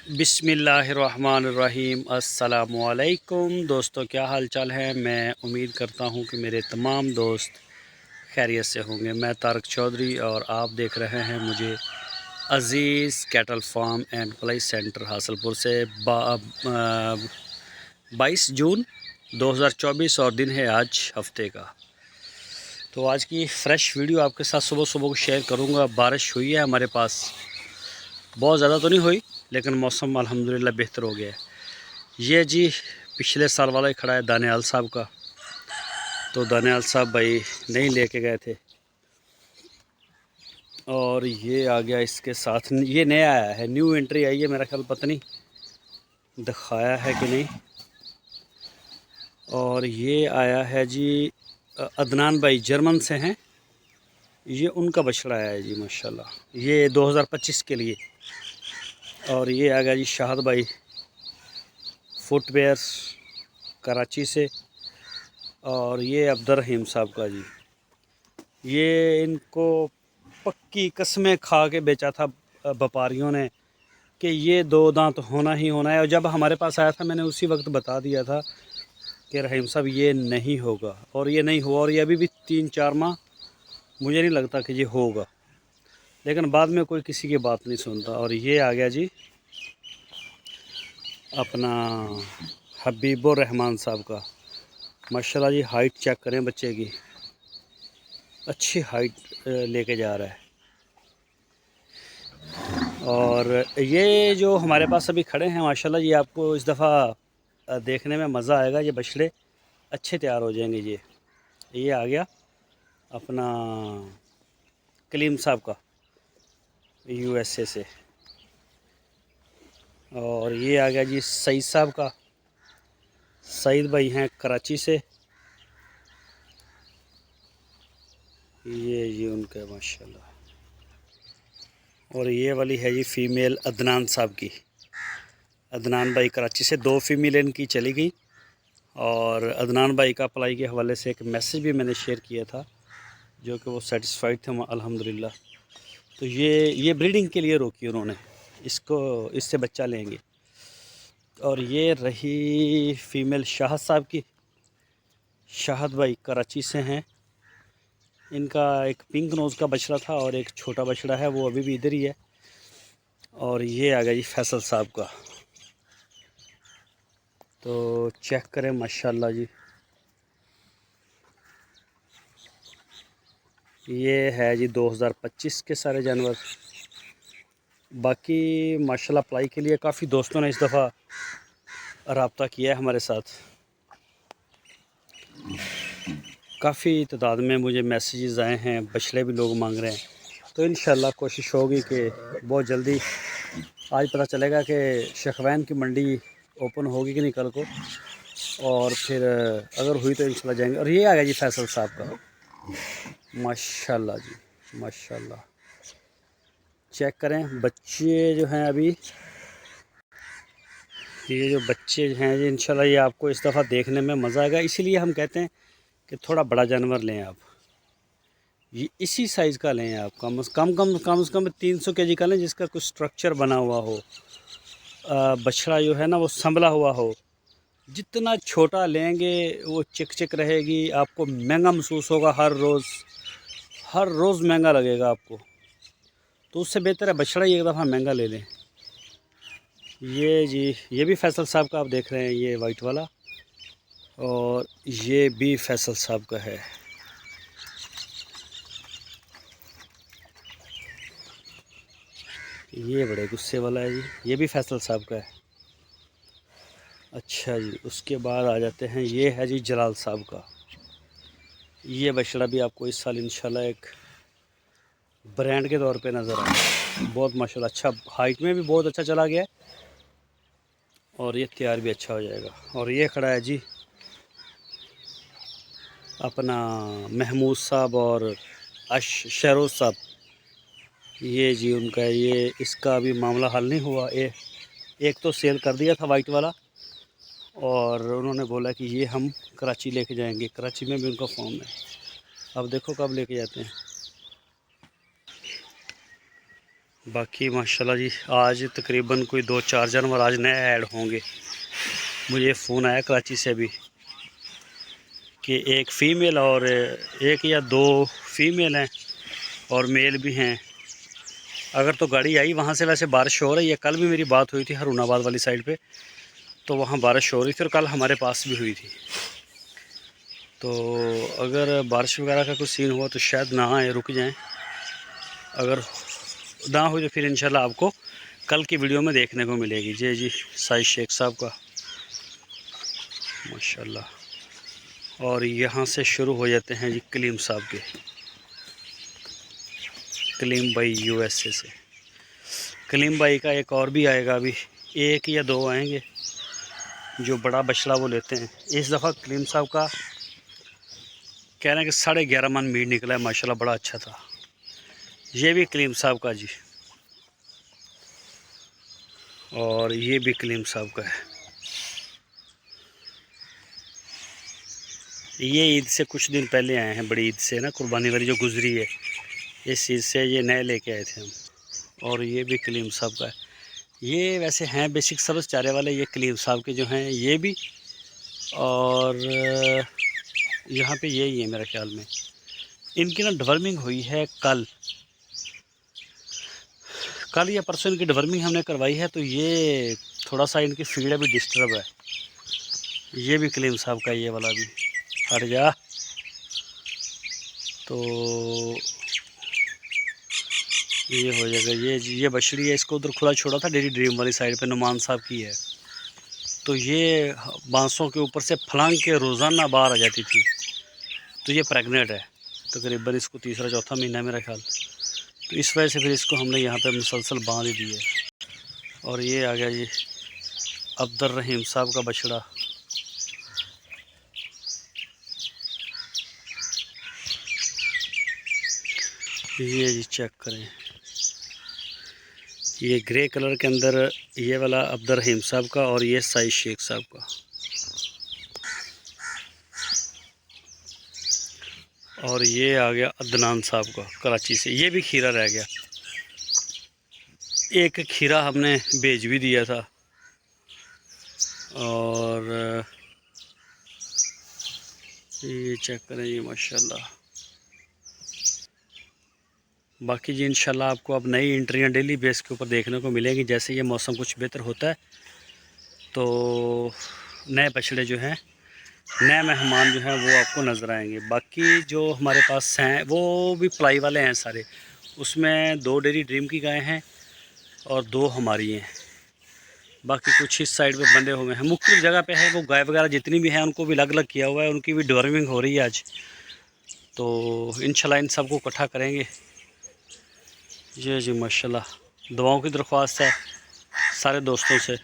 बिस्मिल्लाहिर्रहमानिर्रहीम। अस्सलामुअलैकुम दोस्तों, क्या हाल चाल है। मैं उम्मीद करता हूँ कि मेरे तमाम दोस्त खैरियत से होंगे। मैं तारक चौधरी और आप देख रहे हैं मुझे Aziz cattle farm and play centre Hasalpur से 22 जून 2024 और दिन है आज हफ्ते का। तो आज की फ़्रेश वीडियो आपके साथ सुबह सुबह को शेयर करूँगा। बारिश हुई है हमारे पास, बहुत ज़्यादा तो नहीं हुई लेकिन मौसम अल्हम्दुलिल्लाह बेहतर हो गया है। ये जी पिछले साल वाला ही खड़ा है दानियाल साहब का। तो दानियाल साहब भाई नहीं लेके गए थे और ये आ गया इसके साथ। ये नया आया है, न्यू एंट्री आई है मेरा ख्याल, पता नहीं दिखाया है कि नहीं। और ये आया है जी अदनान भाई, जर्मन से हैं। ये उनका बछड़ा आया है जी माशाल्लाह, ये 2025 के लिए। और ये आ गया जी शाहद भाई फुटवेयर कराची से। और ये अब्दुर्रहीम साहब का जी, ये इनको पक्की कस्में खा के बेचा था व्यापारियों ने कि ये 2 दांत होना ही होना है। और जब हमारे पास आया था मैंने उसी वक्त बता दिया था कि रहीम साहब ये नहीं होगा, और ये नहीं हुआ। और ये अभी भी 3-4 माह मुझे नहीं लगता कि ये होगा, लेकिन बाद में कोई किसी की बात नहीं सुनता। और ये आ गया जी अपना हबीबुर रहमान साहब का। माशाल्लाह जी, हाइट चेक करें बच्चे की, अच्छी हाइट लेके जा रहा है। और ये जो हमारे पास अभी खड़े हैं माशाल्लाह जी, आपको इस दफ़ा देखने में मज़ा आएगा। ये बछड़े अच्छे तैयार हो जाएंगे। ये आ गया अपना कलीम साहब का यूएसए से। और ये आ गया जी सईद साहब का। सईद भाई हैं कराची से। ये उनका माशाल्लाह। और ये वाली है जी फ़ीमेल अदनान साहब की। अदनान भाई कराची से 2 फीमेल इनकी चली गई। और अदनान भाई का अप्लाई के हवाले से एक मैसेज भी मैंने शेयर किया था, जो कि वो सेटिस्फाइड थे अल्हम्दुलिल्लाह। तो ये ब्रीडिंग के लिए रोकी उन्होंने इसको, इससे बच्चा लेंगे। और ये रही फ़ीमेल शाहद साहब की। शाहद भाई कराची से हैं। इनका एक पिंक नोज़ का बछड़ा था और एक छोटा बछड़ा है, वो अभी भी इधर ही है। और ये आ गया जी फैसल साहब का। तो चेक करें माशाल्लाह जी, ये है जी 2025 के सारे जानवर। बाकी माशाल्लाह अप्लाई के लिए काफ़ी दोस्तों ने इस दफ़ा रब्ता किया है हमारे साथ। काफ़ी तादाद में मुझे मैसेजेस आए हैं, बछड़े भी लोग मांग रहे हैं। तो इंशाल्लाह कोशिश होगी कि बहुत जल्दी, आज पता चलेगा कि शखवैन की मंडी ओपन होगी कि नहीं कल को, और फिर अगर हुई तो इंशाल्लाह जाएंगे। और ये आ गया जी फैसल साहब का। माशाल्लाह जी माशाल्लाह, चेक करें बच्चे जो हैं अभी, ये जो बच्चे हैं जी इंशाल्लाह ये आपको इस दफ़ा देखने में मज़ा आएगा। इसीलिए हम कहते हैं कि थोड़ा बड़ा जानवर लें आप। ये इसी साइज़ का लें आप, कम से कम 300 केजी का लें, जिसका कुछ स्ट्रक्चर बना हुआ हो, बछड़ा जो है ना वो संभला हुआ हो। जितना छोटा लेंगे वो चिक चिक रहेगी, आपको महंगा महसूस होगा। हर रोज़ महंगा लगेगा आपको। तो उससे बेहतर है बछड़ा ही एक दफ़ा महंगा ले लें। ये जी, ये भी फैसल साहब का आप देख रहे हैं, ये वाइट वाला। और ये भी फैसल साहब का है। ये बड़े गुस्से वाला है जी, ये भी फैसल साहब का है। अच्छा जी, उसके बाद आ जाते हैं, ये है जी जलाल साहब का। ये बछड़ा भी आपको इस साल इंशाल्लाह एक ब्रांड के तौर पे नज़र आए। बहुत माशाल्लाह अच्छा, हाइट में भी बहुत अच्छा चला गया और ये तैयार भी अच्छा हो जाएगा। और ये खड़ा है जी अपना महमूद साहब और शहरोज साहब। ये जी उनका, ये इसका अभी मामला हल नहीं हुआ। एक तो सेल कर दिया था वाइट वाला, और उन्होंने बोला कि ये हम कराची लेके जाएंगे। कराची में भी उनका फॉर्म है, अब देखो कब लेके जाते हैं। बाकी माशाल्लाह जी आज तकरीबन कोई 2-4 जानवर आज नए ऐड होंगे। मुझे फ़ोन आया कराची से भी कि एक फ़ीमेल और एक या दो फीमेल हैं और मेल भी हैं। अगर तो गाड़ी आई वहाँ से, वैसे बारिश हो रही है। कल भी मेरी बात हुई थी हारूनाबाद वाली साइड पे, तो वहाँ बारिश हो रही थी और कल हमारे पास भी हुई थी। तो अगर बारिश वगैरह का कुछ सीन हुआ तो शायद ना आए, रुक जाएं। अगर ना हो तो फिर इंशाल्लाह आपको कल की वीडियो में देखने को मिलेगी। जी साइद शेख साहब का माशाल्लाह। और यहाँ से शुरू हो जाते हैं जी कलीम साहब के, कलीम भाई USA से। कलीम भाई का एक और भी आएगा, अभी 1 या 2 आएंगे जो बड़ा बछड़ा वो लेते हैं। इस दफ़ा कलीम साहब का कह रहे हैं कि 11.5 मन मीट निकला है माशाल्लाह, बड़ा अच्छा था। ये भी कलीम साहब का जी, और ये भी कलीम साहब का है। ये ईद से कुछ दिन पहले आए हैं, बड़ी ईद से ना, कुर्बानी वाली जो गुजरी है, इस चीज़ से ये नए लेके आए थे हम। और ये भी कलीम साहब का है। ये वैसे हैं बेसिक सब्ज़ चारे वाले, ये कलीम साहब के जो हैं ये भी, और यहाँ पे यही है मेरे ख्याल में। इनकी ना डिवर्मिंग हुई है कल या परसों इनकी डिवर्मिंग हमने करवाई है, तो ये थोड़ा सा इनकी फीड अभी डिस्टर्ब है। ये भी कलीम साहब का, ये वाला भी हट जा। तो ये हो जाएगा। ये बछड़ी है, इसको उधर खुला छोड़ा था डेरी ड्रीम वाली साइड पे, नुमान साहब की है। तो ये बांसों के ऊपर से फलांग के रोज़ाना बाहर आ जाती थी। तो ये प्रेग्नेंट है, तकरीबन इसको 3रा-4था महीना है मेरा ख्याल। तो इस वजह से फिर इसको हमने यहाँ पे मुसलसल बांध ही दिया है। और ये आ गया ये अब्दुल रहीम साहब का बछड़ा। ये जी चेक करें, ये ग्रे कलर के अंदर ये वाला अब्दुल रहीम साहब का, और ये साइद शेख साहब का। और ये आ गया अदनान साहब का कराची से। ये भी खीरा रह गया, एक खीरा हमने बेच भी दिया था। और ये चेक करें ये माशाल्लाह। बाकी जी इंशाल्लाह आपको अब नई एंट्रियाँ डेली बेस के ऊपर देखने को मिलेंगी। जैसे ये मौसम कुछ बेहतर होता है तो नए बछड़े जो हैं, नए मेहमान जो हैं वो आपको नज़र आएंगे। बाकी जो हमारे पास हैं वो भी प्लाई वाले हैं सारे। उसमें 2 डेरी ड्रीम की गायें हैं और 2 हमारी हैं। बाकी कुछ इस साइड पे बंधे हुए हैं, मुख्तलिफ जगह पे है। वो गाय वगैरह जितनी भी हैं उनको भी अलग अलग किया हुआ है, उनकी भी डिवर्मिंग हो रही है आज। तो इंशाल्लाह इन सबको इकट्ठा करेंगे। जी माशाल्लाह, दुआओं की दरख्वास्त है सारे दोस्तों से।